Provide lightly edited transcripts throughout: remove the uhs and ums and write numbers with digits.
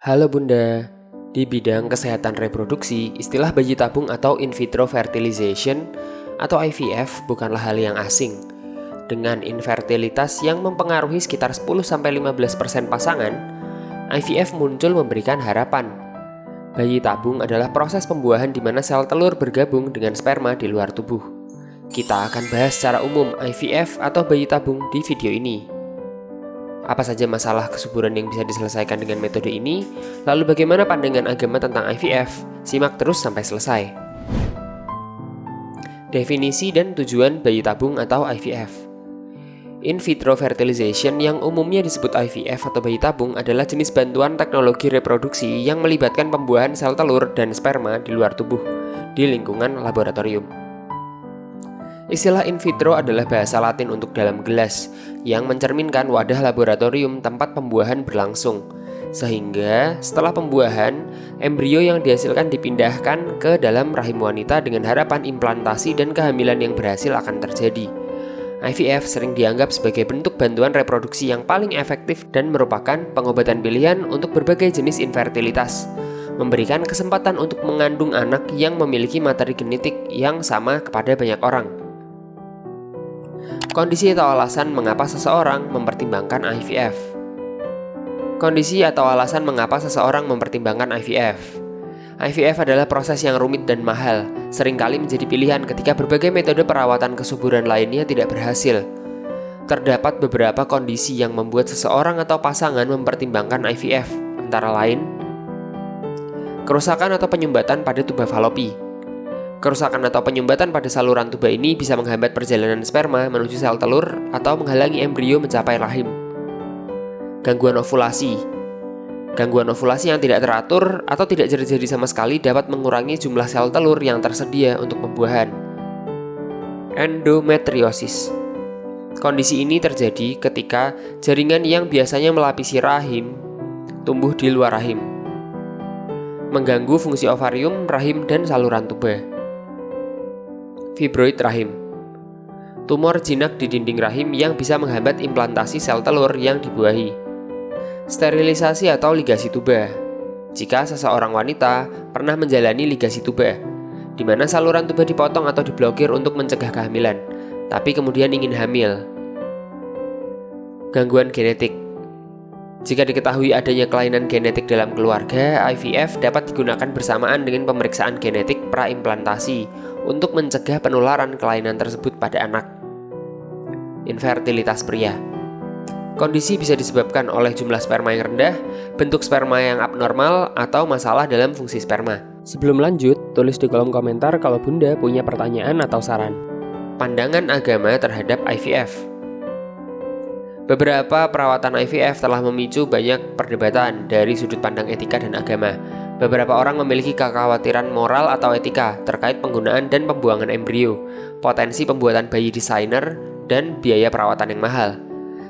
Halo Bunda, di bidang kesehatan reproduksi, istilah bayi tabung atau in vitro fertilization atau IVF bukanlah hal yang asing. Dengan infertilitas yang mempengaruhi sekitar 10-15% pasangan, IVF muncul memberikan harapan. Bayi tabung adalah proses pembuahan di mana sel telur bergabung dengan sperma di luar tubuh. Kita akan bahas secara umum IVF atau bayi tabung di video ini. Apa saja masalah kesuburan yang bisa diselesaikan dengan metode ini? Lalu bagaimana pandangan agama tentang IVF? Simak terus sampai selesai. Definisi dan tujuan bayi tabung atau IVF. In vitro fertilization yang umumnya disebut IVF atau bayi tabung adalah jenis bantuan teknologi reproduksi yang melibatkan pembuahan sel telur dan sperma di luar tubuh di lingkungan laboratorium. Istilah in vitro adalah bahasa Latin untuk dalam gelas, yang mencerminkan wadah laboratorium tempat pembuahan berlangsung. Sehingga setelah pembuahan, embrio yang dihasilkan dipindahkan ke dalam rahim wanita dengan harapan implantasi dan kehamilan yang berhasil akan terjadi. IVF sering dianggap sebagai bentuk bantuan reproduksi yang paling efektif dan merupakan pengobatan pilihan untuk berbagai jenis infertilitas, memberikan kesempatan untuk mengandung anak yang memiliki materi genetik yang sama kepada banyak orang. Kondisi atau alasan mengapa seseorang mempertimbangkan IVF. Kondisi atau alasan mengapa seseorang mempertimbangkan IVF. IVF adalah proses yang rumit dan mahal, seringkali menjadi pilihan ketika berbagai metode perawatan kesuburan lainnya tidak berhasil. Terdapat beberapa kondisi yang membuat seseorang atau pasangan mempertimbangkan IVF, antara lain kerusakan atau penyumbatan pada tuba falopi. Kerusakan atau penyumbatan pada saluran tuba ini bisa menghambat perjalanan sperma menuju sel telur atau menghalangi embrio mencapai rahim. Gangguan ovulasi. Gangguan ovulasi yang tidak teratur atau tidak terjadi sama sekali dapat mengurangi jumlah sel telur yang tersedia untuk pembuahan. Endometriosis. Kondisi ini terjadi ketika jaringan yang biasanya melapisi rahim tumbuh di luar rahim, mengganggu fungsi ovarium, rahim, dan saluran tuba. Fibroid rahim. Tumor jinak di dinding rahim yang bisa menghambat implantasi sel telur yang dibuahi. Sterilisasi atau ligasi tuba. Jika seseorang wanita pernah menjalani ligasi tuba, di mana saluran tuba dipotong atau diblokir untuk mencegah kehamilan, tapi kemudian ingin hamil. Gangguan genetik. Jika diketahui adanya kelainan genetik dalam keluarga, IVF dapat digunakan bersamaan dengan pemeriksaan genetik praimplantasi untuk mencegah penularan kelainan tersebut pada anak. Infertilitas pria. Kondisi bisa disebabkan oleh jumlah sperma yang rendah, bentuk sperma yang abnormal, atau masalah dalam fungsi sperma. Sebelum lanjut, tulis di kolom komentar kalau Bunda punya pertanyaan atau saran. Pandangan agama terhadap IVF. Beberapa perawatan IVF telah memicu banyak perdebatan dari sudut pandang etika dan agama. Beberapa orang memiliki kekhawatiran moral atau etika terkait penggunaan dan pembuangan embrio, potensi pembuatan bayi desainer, dan biaya perawatan yang mahal.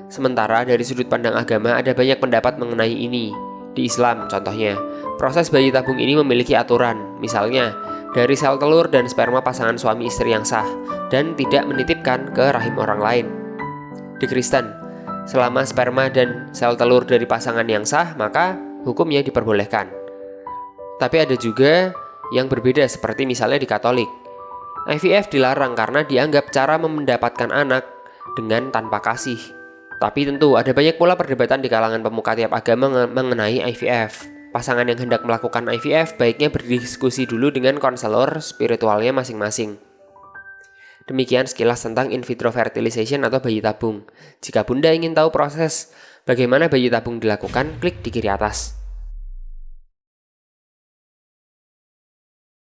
Sementara dari sudut pandang agama ada banyak pendapat mengenai ini. Di Islam contohnya, proses bayi tabung ini memiliki aturan, misalnya dari sel telur dan sperma pasangan suami istri yang sah, dan tidak menitipkan ke rahim orang lain. Di Kristen, selama sperma dan sel telur dari pasangan yang sah, maka hukumnya diperbolehkan. Tapi ada juga yang berbeda seperti misalnya di Katolik. IVF dilarang karena dianggap cara mendapatkan anak dengan tanpa kasih. Tapi tentu ada banyak pula perdebatan di kalangan pemuka tiap agama mengenai IVF. Pasangan yang hendak melakukan IVF baiknya berdiskusi dulu dengan konselor spiritualnya masing-masing. Demikian sekilas tentang in vitro fertilization atau bayi tabung. Jika Bunda ingin tahu proses bagaimana bayi tabung dilakukan, klik di kiri atas.